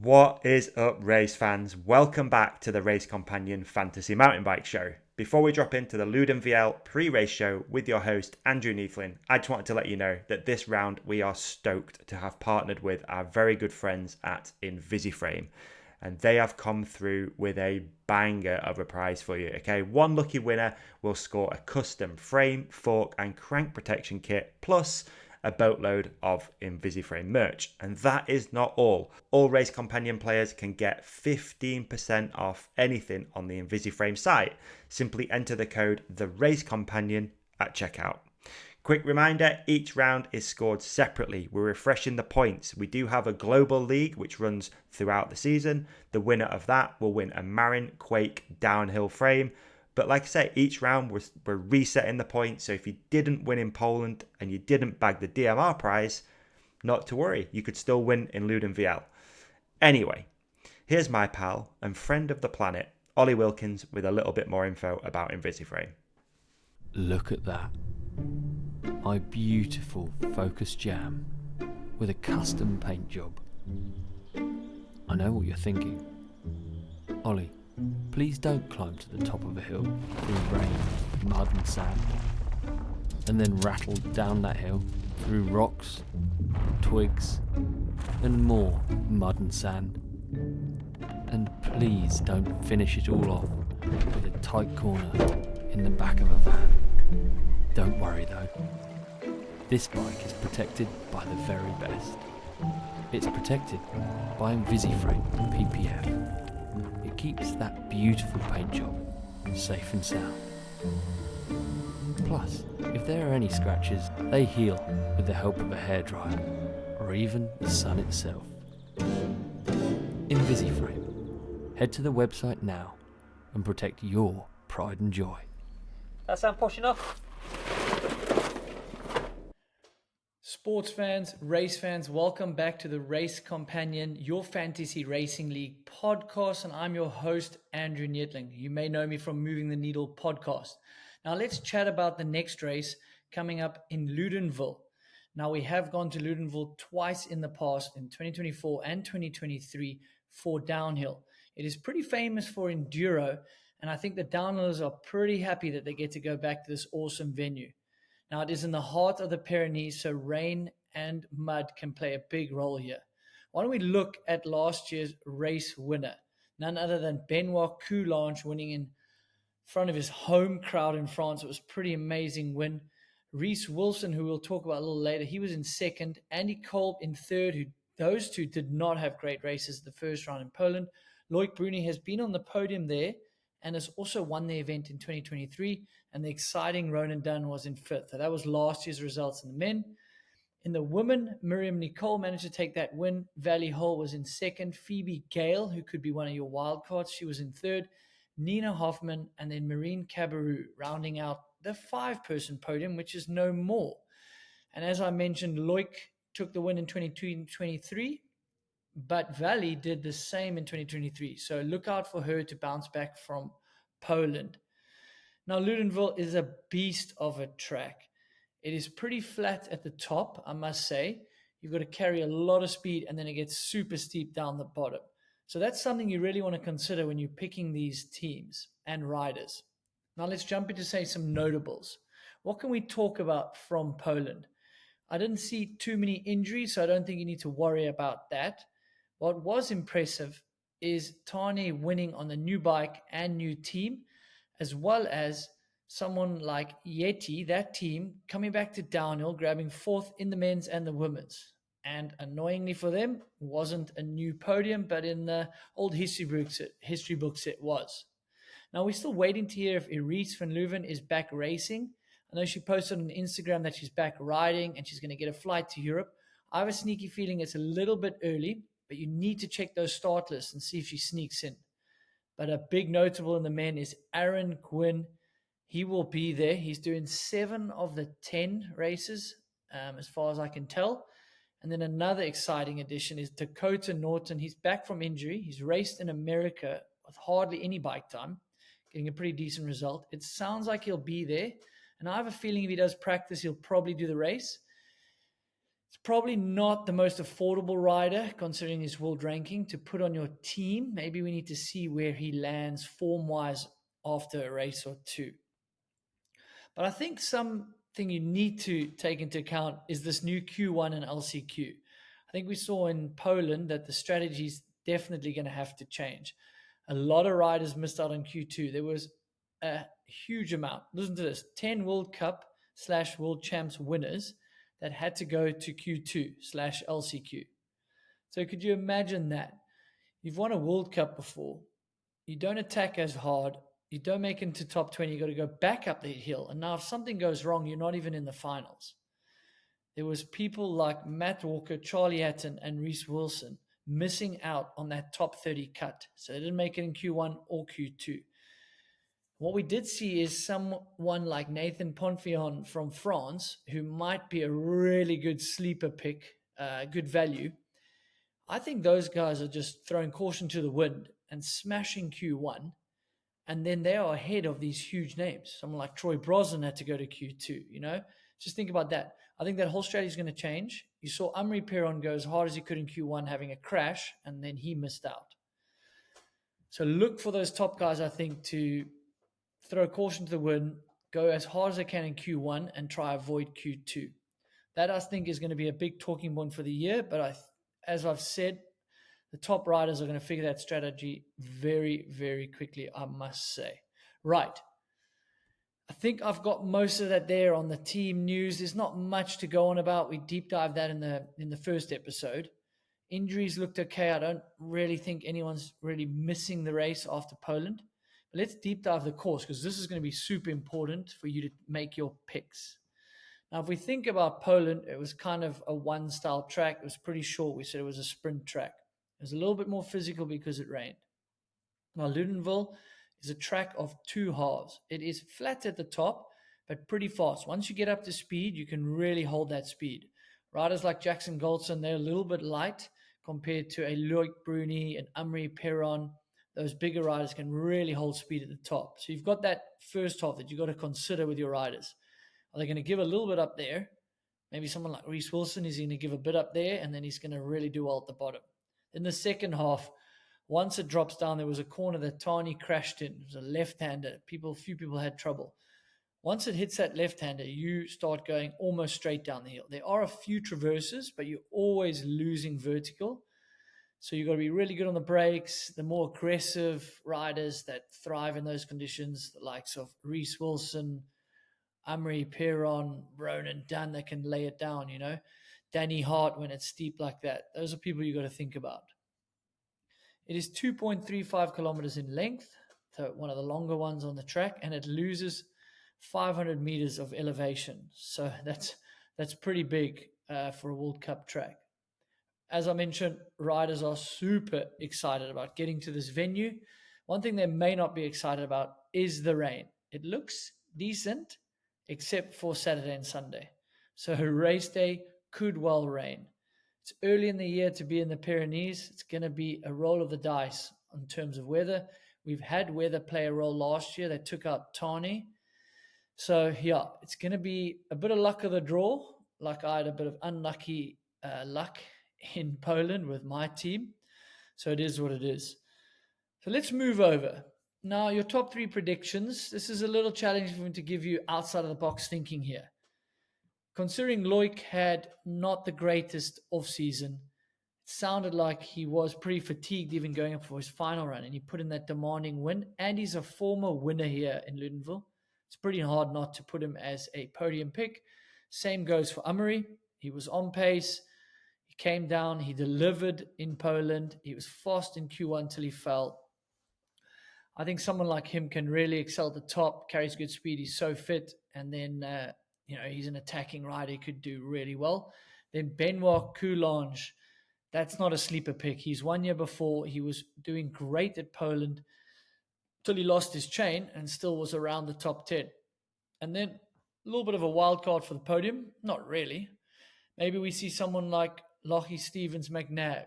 What is up, race fans? Welcome back to the Race Companion Fantasy Mountain Bike Show. Before we drop into the Loudenvielle pre-race show with your host, Andrew Neethling, I just wanted to let you know that this round we are stoked to have partnered with our very good friends at InvisiFrame. And they have come through with a banger of a prize for you. Okay, one lucky winner will score a custom frame, fork, and crank protection kit, plus a boatload of InvisiFrame merch. And that is not all. All Race Companion players can get 15% off anything on the InvisiFrame site. Simply enter the code TheRaceCompanion at checkout. Quick reminder, each round is scored separately. We're refreshing the points. We do have a global league which runs throughout the season. The winner of that will win a Marin Quake downhill frame. But like I say, each round we're resetting the points. So if you didn't win in Poland and you didn't bag the DMR prize, not to worry. You could still win in Loudenvielle. Anyway, here's my pal and friend of the planet, Ollie Wilkins, with a little bit more info about InvisiFrame. Look at that. My beautiful Focus Jam with a custom paint job. I know what you're thinking. Ollie, please don't climb to the top of a hill through rain, mud and sand, and then rattle down that hill through rocks, twigs, and more mud and sand. And please don't finish it all off with a tight corner in the back of a van. Don't worry though. This bike is protected by the very best. It's protected by InvisiFrame PPF. It keeps that beautiful paint job safe and sound. Plus, if there are any scratches, they heal with the help of a hairdryer or even the sun itself. InvisiFrame. Head to the website now and protect your pride and joy. That sound posh enough? Sports fans, race fans, welcome back to the Race Companion, your fantasy racing league podcast, and I'm your host, Andrew Neethling. You may know me from Moving the Needle podcast. Now let's chat about the next race coming up in Loudenvielle. Now we have gone to Loudenvielle twice in the past, in 2024 and 2023 for downhill. It is pretty famous for enduro, and I think the downhillers are pretty happy that they get to go back to this awesome venue. Now, it is in the heart of the Pyrenees, so rain and mud can play a big role here. Why don't we look at last year's race winner? None other than Benoit Coulange winning in front of his home crowd in France. It was a pretty amazing win. Reese Wilson, who we'll talk about a little later, he was in second. Andy Kolb in third. Those two did not have great races the first round in Poland. Loic Bruni has been on the podium there and has also won the event in 2023. And the exciting Ronan Dunn was in fifth. So that was last year's results in the men. In the women, Miriam Nicole managed to take that win. Valley Hall was in second. Phoebe Gale, who could be one of your wild cards, she was in third. Nina Hoffman and then Marine Cabarrou rounding out the five-person podium, which is no more. And as I mentioned, Loic took the win in 2022 and 2023, but Valley did the same in 2023. So look out for her to bounce back from Poland. Now, Loudenvielle is a beast of a track. It is pretty flat at the top, I must say. You've got to carry a lot of speed, and then it gets super steep down the bottom. So that's something you really want to consider when you're picking these teams and riders. Now, let's jump into, say, some notables. What can we talk about from Poland? I didn't see too many injuries, so I don't think you need to worry about that. What was impressive is Tane winning on the new bike and new team, as well as someone like Yeti, that team, coming back to downhill, grabbing fourth in the men's and the women's. And annoyingly for them, wasn't a new podium, but in the old history books it was. Now, we're still waiting to hear if Iris van Leuven is back racing. I know she posted on Instagram that she's back riding and she's going to get a flight to Europe. I have a sneaky feeling it's a little bit early, but you need to check those start lists and see if she sneaks in. But a big notable in the men is Aaron Gwynn. He will be there. He's doing 7 of the 10 races, as far as I can tell. And then another exciting addition is Dakota Norton. He's back from injury. He's raced in America with hardly any bike time, getting a pretty decent result. It sounds like he'll be there. And I have a feeling if he does practice, he'll probably do the race. It's probably not the most affordable rider considering his world ranking to put on your team. Maybe we need to see where he lands form-wise after a race or two. But I think something you need to take into account is this new Q1 and LCQ. I think we saw in Poland that the strategy is definitely going to have to change. A lot of riders missed out on Q2. There was a huge amount. Listen to this: 10 World Cup / World Champs winners that had to go to Q2 / LCQ. So could you imagine that? You've won a World Cup before. You don't attack as hard. You don't make it into top 20. You got to go back up the hill. And now if something goes wrong, you're not even in the finals. There was people like Matt Walker, Charlie Hatton, and Reese Wilson missing out on that top 30 cut. So they didn't make it in Q1 or Q2. What we did see is someone like Nathan Ponfion from France, who might be a really good sleeper pick, good value. I think those guys are just throwing caution to the wind and smashing Q1. And then they are ahead of these huge names. Someone like Troy Brosnan had to go to Q2, Just think about that. I think that whole strategy is going to change. You saw Amri Perron go as hard as he could in Q1, having a crash, and then he missed out. So look for those top guys, I think, to throw caution to the wind, go as hard as they can in Q1 and try avoid Q2. That, I think, is going to be a big talking point for the year. But as I've said, the top riders are going to figure that strategy very, very quickly, I must say. Right. I think I've got most of that there on the team news. There's not much to go on about. We deep dived that in the first episode. Injuries looked okay. I don't really think anyone's really missing the race after Poland. But let's deep dive the course, because this is going to be super important for you to make your picks. Now, if we think about Poland, it was kind of a one-style track. It was pretty short. We said it was a sprint track. It was a little bit more physical because it rained. Now, Loudenvielle is a track of two halves. It is flat at the top, but pretty fast. Once you get up to speed, you can really hold that speed. Riders like Jackson Goldson, they're a little bit light compared to a Loic Bruni and Amri Perron. Those bigger riders can really hold speed at the top. So you've got that first half that you've got to consider with your riders. Are they going to give a little bit up there? Maybe someone like Reese Wilson is going to give a bit up there, and then he's going to really do well at the bottom. In the second half, once it drops down, there was a corner that Tani crashed in. It was a left-hander. Few people had trouble. Once it hits that left-hander, you start going almost straight down the hill. There are a few traverses, but you're always losing vertical. So you've got to be really good on the brakes. The more aggressive riders that thrive in those conditions, the likes of Reese Wilson, Amri Perron, Ronan Dunn, that can lay it down, Danny Hart when it's steep like that. Those are people you got to think about. It is 2.35 kilometers in length, so one of the longer ones on the track, and it loses 500 meters of elevation. So that's pretty big for a World Cup track. As I mentioned, riders are super excited about getting to this venue. One thing they may not be excited about is the rain. It looks decent, except for Saturday and Sunday. So race day could well rain. It's early in the year to be in the Pyrenees. It's going to be a roll of the dice in terms of weather. We've had weather play a role last year. They took out Tani. So, yeah, it's going to be a bit of luck of the draw. Like I had a bit of unlucky luck in Poland with my team. So it is what it is. So let's move over. Now, your top three predictions. This is a little challenging for me to give you outside of the box thinking here. Considering Loic had not the greatest off-season, it sounded like he was pretty fatigued even going up for his final run, and he put in that demanding win, and he's a former winner here in Ludenville. It's pretty hard not to put him as a podium pick. Same goes for Amri. He was on pace. He came down. He delivered in Poland. He was fast in Q1 until he fell. I think someone like him can really excel at the top, carries good speed. He's so fit. And then, he's an attacking rider. He could do really well. Then Benoit Coulange. That's not a sleeper pick. He's 1 year before. He was doing great at Poland till he lost his chain and still was around the top 10. And then a little bit of a wild card for the podium. Not really. Maybe we see someone like Lockie Stevens McNabb.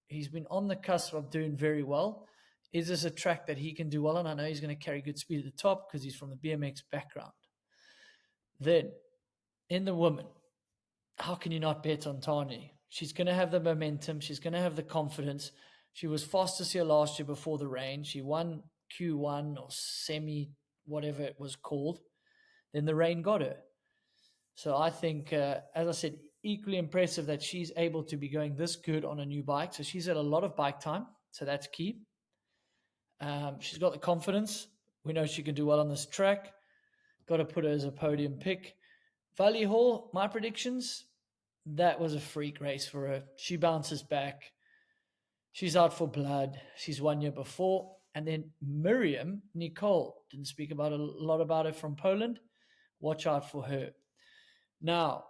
He's been on the cusp of doing very well. Is this a track that he can do well on? I know he's going to carry good speed at the top because he's from the BMX background. Then, in the women, how can you not bet on Tani? She's going to have the momentum. She's going to have the confidence. She was fastest here last year before the rain. She won Q1 or semi, whatever it was called. Then the rain got her. So I think, as I said, equally impressive that she's able to be going this good on a new bike. So she's had a lot of bike time. So that's key. She's got the confidence. We know she can do well on this track. Got to put her as a podium pick. Valley Hall, my predictions, that was a freak race for her. She bounces back. She's out for blood. She's 1 year before. And then Miriam Nicole, didn't speak about a lot about her from Poland. Watch out for her. Now,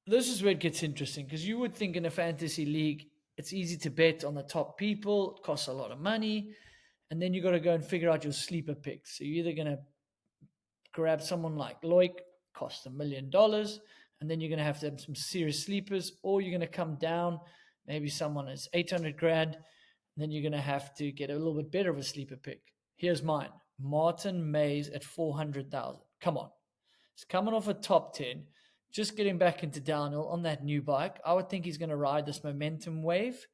this is where it gets interesting, because you would think in a fantasy league, it's easy to bet on the top people. It costs a lot of money. And then you got to go and figure out your sleeper picks. So you're either going to grab someone like Loic, cost $1 million, and then you're going to have some serious sleepers, or you're going to come down, maybe someone is 800 grand, and then you're going to have to get a little bit better of a sleeper pick. Here's mine, Martin Mays at 400,000. Come on. He's coming off a top 10, just getting back into downhill on that new bike. I would think he's going to ride this momentum wave.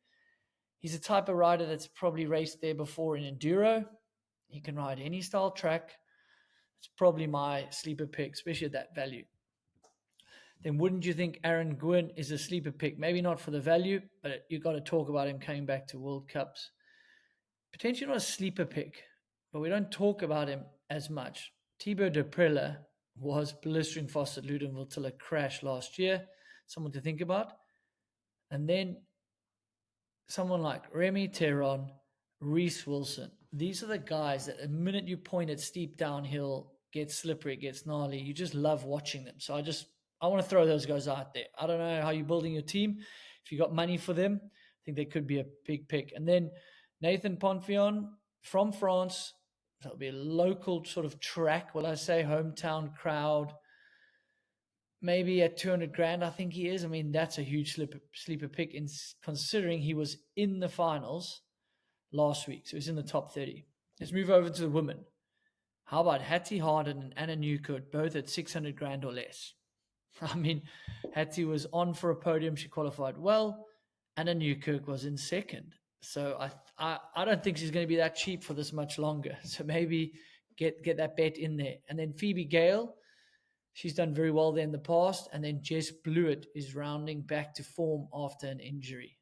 He's a type of rider that's probably raced there before in enduro. He can ride any style track. It's probably my sleeper pick, especially at that value. Then wouldn't you think Aaron Gwyn is a sleeper pick? Maybe not for the value, but you've got to talk about him coming back to World Cups. Potentially not a sleeper pick, but we don't talk about him as much. Thibaut Deprella was blistering fast at Loudenvielle till a crash last year. Someone to think about. And then someone like Remy Teron, Reese Wilson. These are the guys that the minute you point at steep downhill, gets slippery, it gets gnarly. You just love watching them. So I want to throw those guys out there. I don't know how you're building your team. If you got money for them, I think they could be a big pick. And then Nathan Ponfion from France. That'll be a local sort of track. Will I say hometown crowd? Maybe at 200 grand, I think he is. I mean, that's a huge sleeper pick, considering he was in the finals last week. So he's in the top 30. Let's move over to the women. How about Hattie Harden and Anna Newkirk, both at 600 grand or less? I mean, Hattie was on for a podium. She qualified well. Anna Newkirk was in second. So I don't think she's going to be that cheap for this much longer. So maybe get that bet in there. And then Phoebe Gale, she's done very well there in the past. And then Jess Blewett is rounding back to form after an injury.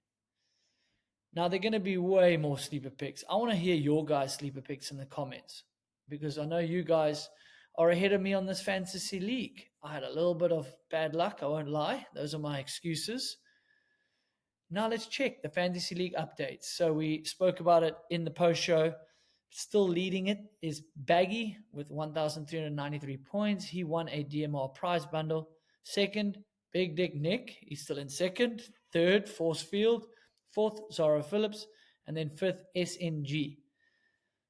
Now, they're going to be way more sleeper picks. I want to hear your guys' sleeper picks in the comments, because I know you guys are ahead of me on this fantasy league. I had a little bit of bad luck, I won't lie. Those are my excuses. Now let's check the fantasy league updates. So we spoke about it in the post show. Still leading it is Baggy with 1,393 points. He won a DMR prize bundle. Second, Big Dick Nick. He's still in second. Third, Force Field. Fourth, Zara Phillips. And then fifth, SNG.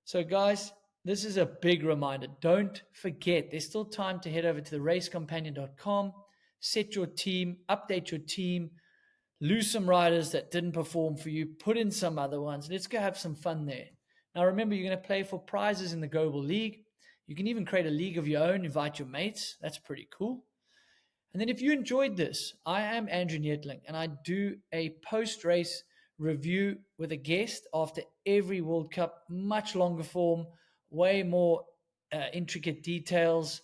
So guys, this is a big reminder. Don't forget, there's still time to head over to the racecompanion.com, set your team, update your team, lose some riders that didn't perform for you, put in some other ones. Let's go have some fun there. Now, remember, you're going to play for prizes in the Global League. You can even create a league of your own, invite your mates. That's pretty cool. And then if you enjoyed this, I am Andrew Neethling, and I do a post-race review with a guest after every World Cup, much longer form, way more intricate details,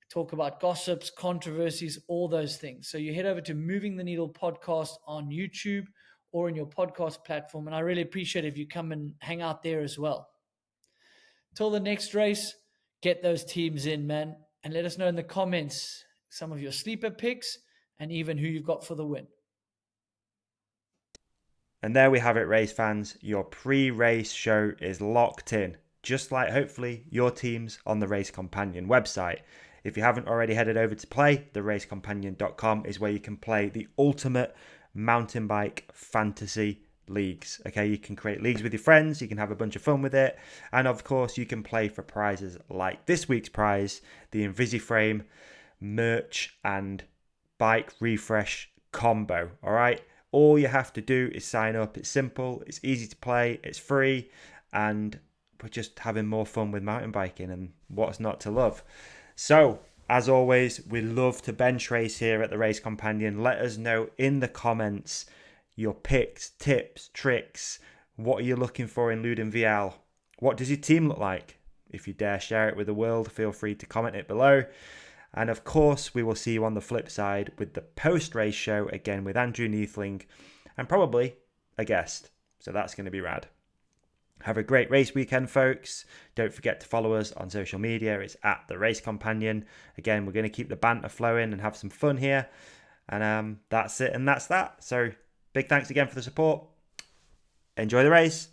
talk about gossips, controversies, all those things. So you head over to Moving the Needle podcast on YouTube or in your podcast platform, and I really appreciate it if you come and hang out there as well. Till the next race, get those teams in, man, and let us know in the comments some of your sleeper picks and even who you've got for the win. And there we have it, race fans. Your pre-race show is locked in, just like hopefully your teams on the Race Companion website. If you haven't already headed over to play, theracecompanion.com is where you can play the ultimate mountain bike fantasy leagues. Okay, you can create leagues with your friends, you can have a bunch of fun with it, and of course you can play for prizes like this week's prize, the Invisiframe merch and bike refresh combo. All right, all you have to do is sign up. It's simple, it's easy to play, it's free, and we're just having more fun with mountain biking, and what's not to love. So As always, we love to bench race here at the Race Companion. Let us know in the comments your picks, tips, tricks. What are you looking for in Loudenvielle? What does your team look like? If you dare share it with the world, feel free to comment it below. And of course, we will see you on the flip side with the post-race show, again with Andrew Neethling and probably a guest. So that's going to be rad. Have a great race weekend, folks. Don't forget to follow us on social media. It's at The Race Companion. Again, we're going to keep the banter flowing and have some fun here. And that's it and that's that. So big thanks again for the support. Enjoy the race.